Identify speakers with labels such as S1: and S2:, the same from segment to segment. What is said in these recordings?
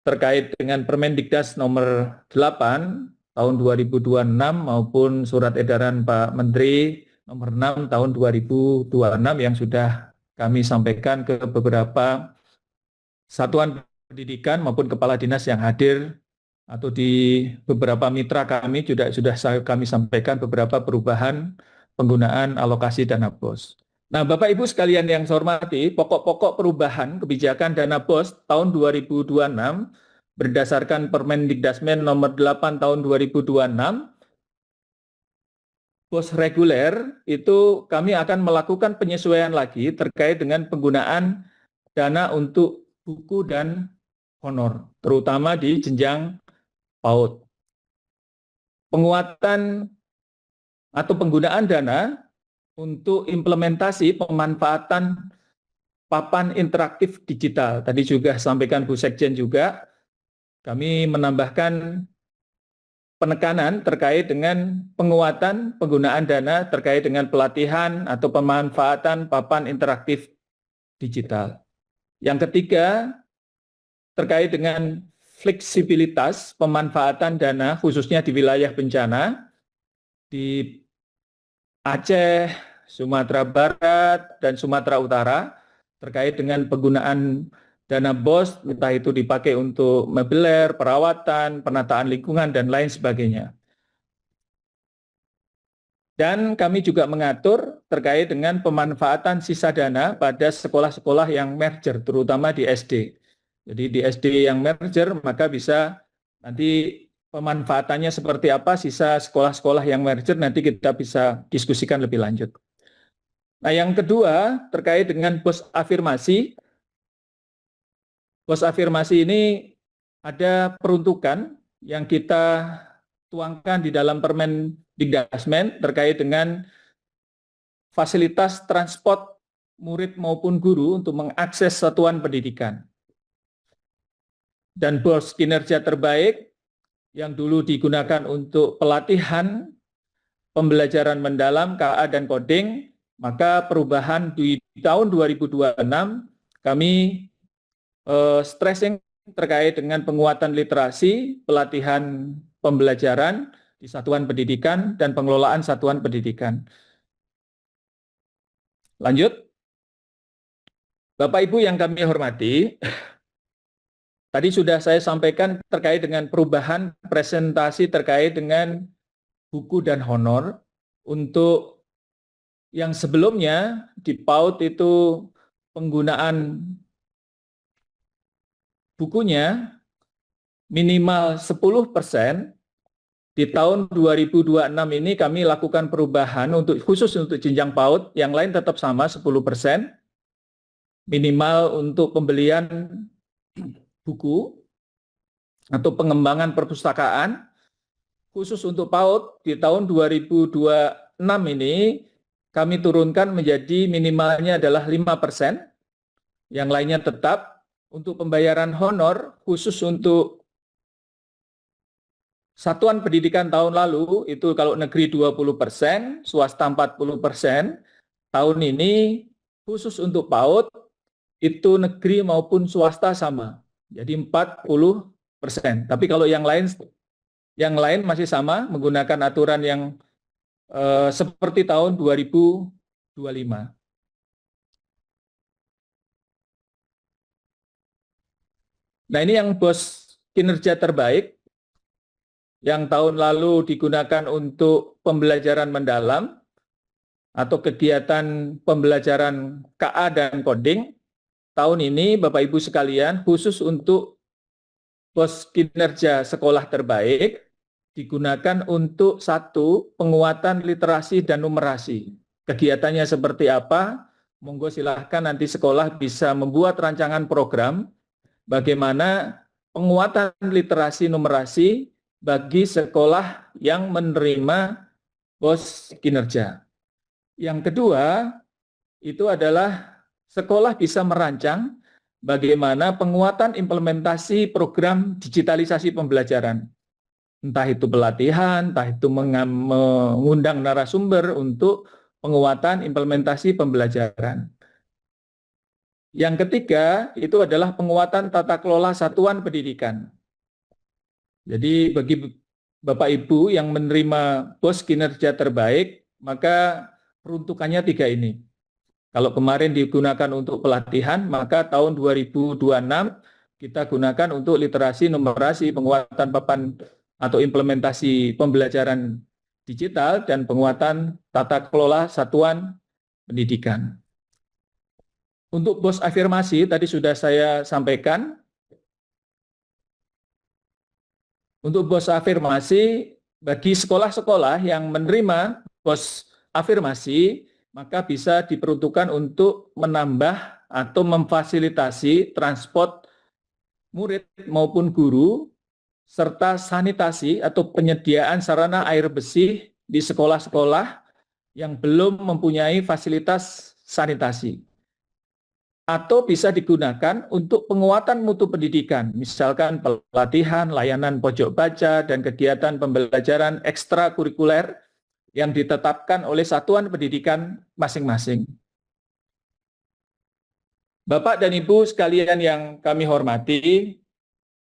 S1: terkait dengan Permendikdas nomor 8 tahun 2026 maupun surat edaran Pak Menteri nomor 6 tahun 2026 yang sudah kami sampaikan ke beberapa satuan pendidikan maupun kepala dinas yang hadir atau di beberapa mitra kami juga sudah kami sampaikan beberapa perubahan penggunaan alokasi dana BOS. Nah, Bapak Ibu sekalian yang saya hormati, pokok-pokok perubahan kebijakan dana BOS tahun 2026 berdasarkan Permendikdasmen nomor 8 tahun 2026, BOS reguler itu kami akan melakukan penyesuaian lagi terkait dengan penggunaan dana untuk buku dan honor, terutama di jenjang PAUD. Penguatan atau penggunaan dana untuk implementasi pemanfaatan papan interaktif digital. Tadi juga sampaikan Bu Sekjen juga, kami menambahkan penekanan terkait dengan penguatan penggunaan dana terkait dengan pelatihan atau pemanfaatan papan interaktif digital. Yang ketiga, terkait dengan fleksibilitas pemanfaatan dana khususnya di wilayah bencana di Aceh, Sumatera Barat, dan Sumatera Utara terkait dengan penggunaan dana BOS, entah itu dipakai untuk mobiler, perawatan, penataan lingkungan, dan lain sebagainya. Dan kami juga mengatur terkait dengan pemanfaatan sisa dana pada sekolah-sekolah yang merger, terutama di SD. Jadi di SD yang merger, maka bisa nanti pemanfaatannya seperti apa, sisa sekolah-sekolah yang merger nanti kita bisa diskusikan lebih lanjut. Nah, yang kedua terkait dengan BOS afirmasi. BOS afirmasi ini ada peruntukan yang kita tuangkan di dalam Permendikdasmen terkait dengan fasilitas transport murid maupun guru untuk mengakses satuan pendidikan. Dan BOS kinerja terbaik yang dulu digunakan untuk pelatihan pembelajaran mendalam KA dan coding, maka perubahan di tahun 2026 kami stressing terkait dengan penguatan literasi, pelatihan pembelajaran di satuan pendidikan, dan pengelolaan satuan pendidikan. Lanjut. Bapak Ibu yang kami hormati, tadi sudah saya sampaikan terkait dengan perubahan presentasi terkait dengan buku dan honor. Untuk yang sebelumnya di PAUD itu penggunaan bukunya minimal 10%. Di tahun 2026 ini kami lakukan perubahan khusus untuk jenjang PAUD, yang lain tetap sama 10%. Minimal untuk pembelian buku atau pengembangan perpustakaan khusus untuk PAUD di tahun 2026 ini kami turunkan menjadi minimalnya adalah 5%, yang lainnya tetap. Untuk pembayaran honor khusus untuk satuan pendidikan tahun lalu itu kalau negeri 20%, swasta 40%, tahun ini khusus untuk PAUD itu negeri maupun swasta sama, jadi 40%. Tapi kalau yang lain masih sama menggunakan aturan yang seperti tahun 2025. Nah, ini yang BOS kinerja terbaik yang tahun lalu digunakan untuk pembelajaran mendalam atau kegiatan pembelajaran KA dan coding. Tahun ini Bapak Ibu sekalian khusus untuk BOS kinerja sekolah terbaik digunakan untuk satu, penguatan literasi dan numerasi. Kegiatannya seperti apa? Monggo silahkan nanti sekolah bisa membuat rancangan program bagaimana penguatan literasi numerasi bagi sekolah yang menerima BOS kinerja. Yang kedua, itu adalah sekolah bisa merancang bagaimana penguatan implementasi program digitalisasi pembelajaran. Entah itu pelatihan, entah itu mengundang narasumber untuk penguatan implementasi pembelajaran. Yang ketiga itu adalah penguatan tata kelola satuan pendidikan. Jadi bagi Bapak Ibu yang menerima BOS kinerja terbaik, maka peruntukannya tiga ini. Kalau kemarin digunakan untuk pelatihan, maka tahun 2026 kita gunakan untuk literasi, numerasi, penguatan papan atau implementasi pembelajaran digital, dan penguatan tata kelola satuan pendidikan. Untuk BOS afirmasi, tadi sudah saya sampaikan. Untuk BOS afirmasi, bagi sekolah-sekolah yang menerima BOS afirmasi, maka bisa diperuntukkan untuk menambah atau memfasilitasi transport murid maupun guru, serta sanitasi atau penyediaan sarana air bersih di sekolah-sekolah yang belum mempunyai fasilitas sanitasi. Atau bisa digunakan untuk penguatan mutu pendidikan, misalkan pelatihan, layanan pojok baca, dan kegiatan pembelajaran ekstrakurikuler yang ditetapkan oleh satuan pendidikan masing-masing. Bapak dan Ibu sekalian yang kami hormati,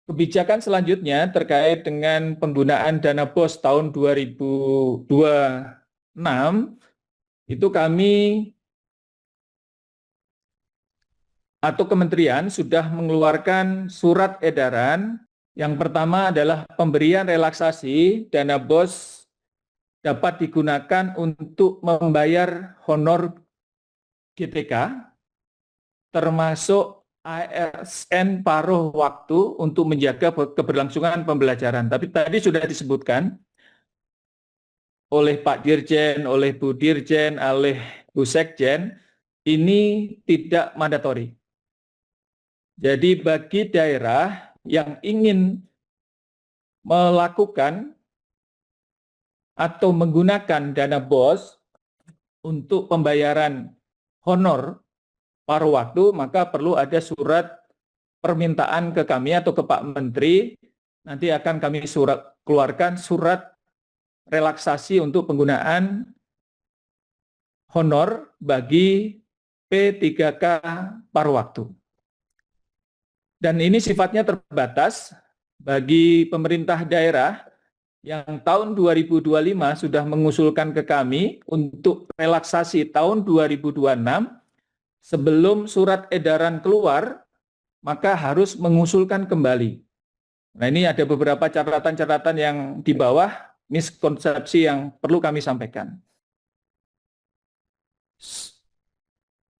S1: kebijakan selanjutnya terkait dengan penggunaan dana BOS tahun 2026, itu kami atau kementerian sudah mengeluarkan surat edaran. Yang pertama adalah pemberian relaksasi dana BOS dapat digunakan untuk membayar honor GTK, termasuk ASN paruh waktu untuk menjaga keberlangsungan pembelajaran. Tapi tadi sudah disebutkan oleh Pak Dirjen, oleh Bu Dirjen, oleh Bu Sekjen, ini tidak mandatori. Jadi bagi daerah yang ingin melakukan atau menggunakan dana BOS untuk pembayaran honor paruh waktu, maka perlu ada surat permintaan ke kami atau ke Pak Menteri. Nanti akan kami keluarkan surat relaksasi untuk penggunaan honor bagi P3K paruh waktu. Dan ini sifatnya terbatas bagi pemerintah daerah yang tahun 2025 sudah mengusulkan ke kami untuk relaksasi tahun 2026, sebelum surat edaran keluar, maka harus mengusulkan kembali. Nah, ini ada beberapa catatan-catatan yang di bawah, miskonsepsi yang perlu kami sampaikan.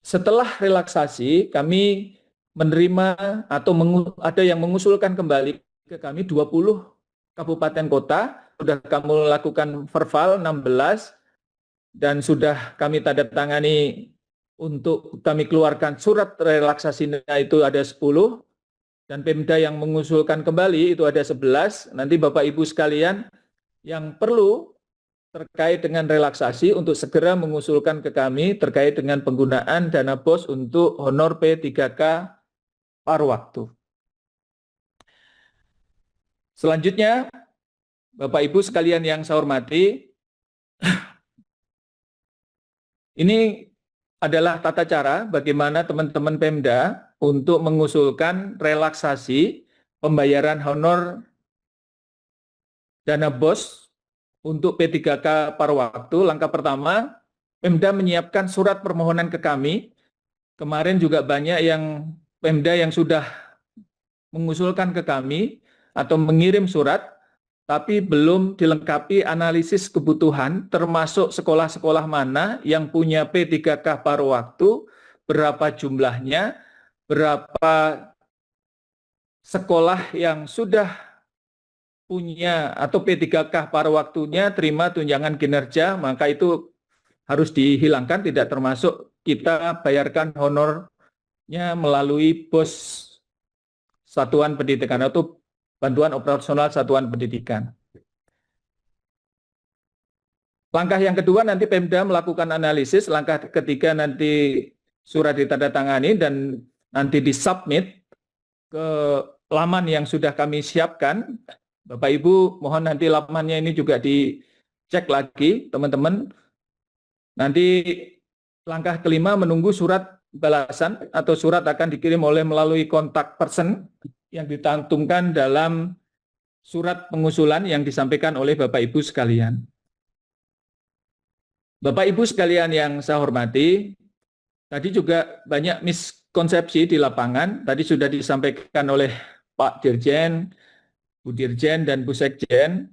S1: Setelah relaksasi, kami menerima atau ada yang mengusulkan kembali ke kami 20 kabupaten kota, sudah kami lakukan verbal 16, dan sudah kami tanda tangani untuk kami keluarkan surat relaksasinya itu ada 10, dan Pemda yang mengusulkan kembali itu ada 11. Nanti Bapak Ibu sekalian yang perlu terkait dengan relaksasi untuk segera mengusulkan ke kami terkait dengan penggunaan dana BOS untuk honor P3K paruh waktu. Selanjutnya, Bapak Ibu sekalian yang saya hormati, ini adalah tata cara bagaimana teman-teman Pemda untuk mengusulkan relaksasi pembayaran honor dana BOS untuk P3K paruh waktu. Langkah pertama, Pemda menyiapkan surat permohonan ke kami. Kemarin juga banyak yang Pemda yang sudah mengusulkan ke kami atau mengirim surat, tapi belum dilengkapi analisis kebutuhan, termasuk sekolah-sekolah mana yang punya P3K paruh waktu, berapa jumlahnya, berapa sekolah yang sudah punya atau P3K paruh waktunya terima tunjangan kinerja, maka itu harus dihilangkan, tidak termasuk kita bayarkan honornya melalui BOS satuan pendidikan atau bantuan operasional satuan pendidikan. Langkah yang kedua nanti Pemda melakukan analisis, langkah ketiga nanti surat ditandatangani dan nanti disubmit ke laman yang sudah kami siapkan. Bapak Ibu mohon nanti lamannya ini juga dicek lagi teman-teman. Nanti langkah kelima menunggu surat balasan atau surat akan dikirim melalui kontak person yang dicantumkan dalam surat pengusulan yang disampaikan oleh Bapak Ibu sekalian. Bapak Ibu sekalian yang saya hormati, tadi juga banyak miskonsepsi di lapangan. Tadi sudah disampaikan oleh Pak Dirjen, Bu Dirjen, dan Bu Sekjen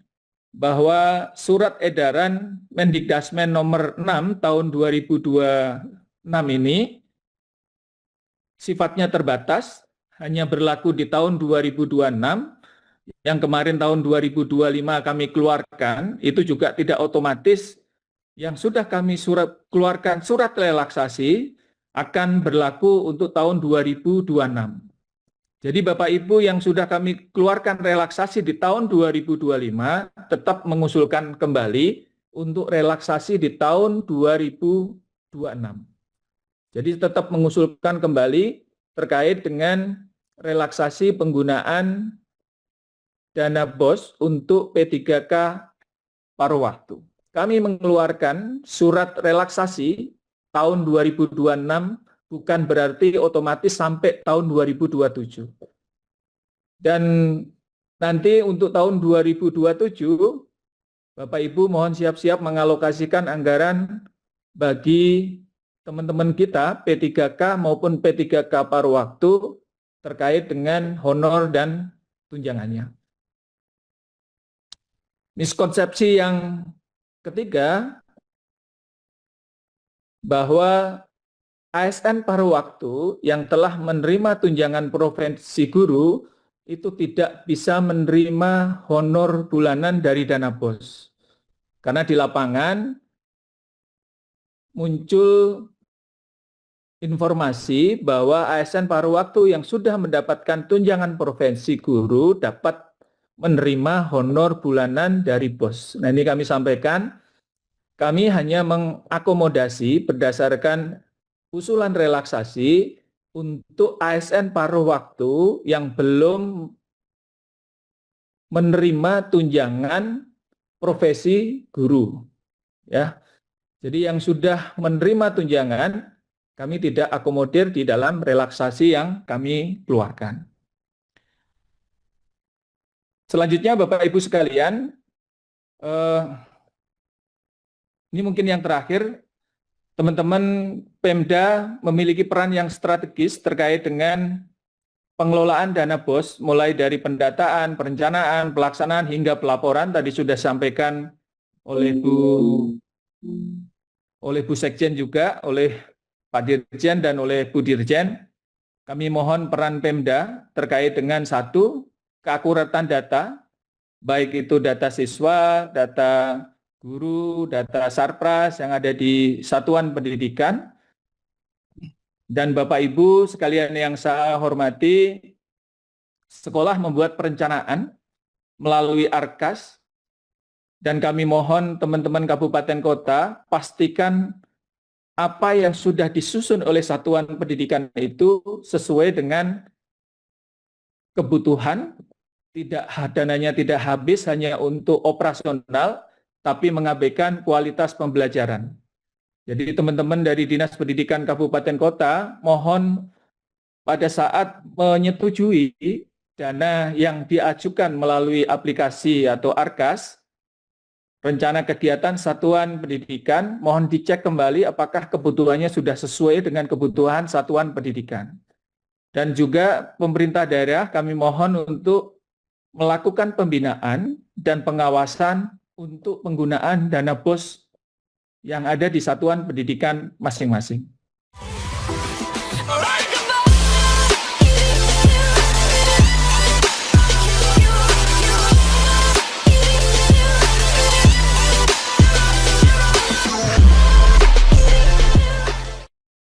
S1: bahwa surat edaran Mendikdasmen nomor 6 tahun 2026 ini sifatnya terbatas, hanya berlaku di tahun 2026. Yang kemarin tahun 2025 kami keluarkan, itu juga tidak otomatis. Yang sudah kami keluarkan surat relaksasi akan berlaku untuk tahun 2026. Jadi Bapak Ibu yang sudah kami keluarkan relaksasi di tahun 2025 tetap mengusulkan kembali untuk relaksasi di tahun 2026. Jadi tetap mengusulkan kembali terkait dengan relaksasi penggunaan dana BOS untuk P3K paruh waktu. Kami mengeluarkan surat relaksasi tahun 2026 bukan berarti otomatis sampai tahun 2027. Dan nanti untuk tahun 2027, Bapak Ibu mohon siap-siap mengalokasikan anggaran bagi teman-teman kita P3K maupun P3K paruh waktu terkait dengan honor dan tunjangannya. Miskonsepsi yang ketiga, bahwa ASN paruh waktu yang telah menerima tunjangan profesi guru itu tidak bisa menerima honor bulanan dari dana BOS. Karena di lapangan muncul informasi bahwa ASN paruh waktu yang sudah mendapatkan tunjangan profesi guru dapat menerima honor bulanan dari BOS. Nah, ini kami sampaikan, kami hanya mengakomodasi berdasarkan usulan relaksasi untuk ASN paruh waktu yang belum menerima tunjangan profesi guru. Ya. Jadi yang sudah menerima tunjangan, kami tidak akomodir di dalam relaksasi yang kami keluarkan. Selanjutnya Bapak Ibu sekalian, ini mungkin yang terakhir, teman-teman Pemda memiliki peran yang strategis terkait dengan pengelolaan dana BOS, mulai dari pendataan, perencanaan, pelaksanaan, hingga pelaporan. Tadi sudah disampaikan oleh Bu Sekjen juga, oleh Pak Dirjen dan oleh Bu Dirjen. Kami mohon peran Pemda terkait dengan satu, keakuratan data, baik itu data siswa, data guru, data sarpras yang ada di satuan pendidikan. Dan Bapak Ibu sekalian yang saya hormati, sekolah membuat perencanaan melalui Arkas, dan kami mohon teman-teman kabupaten kota pastikan apa yang sudah disusun oleh satuan pendidikan itu sesuai dengan kebutuhan, dananya tidak habis hanya untuk operasional, tapi mengabaikan kualitas pembelajaran. Jadi teman-teman dari Dinas Pendidikan Kabupaten Kota mohon pada saat menyetujui dana yang diajukan melalui aplikasi atau Arkas, rencana kegiatan satuan pendidikan, mohon dicek kembali apakah kebutuhannya sudah sesuai dengan kebutuhan satuan pendidikan. Dan juga pemerintah daerah kami mohon untuk melakukan pembinaan dan pengawasan untuk penggunaan dana BOS yang ada di satuan pendidikan masing-masing.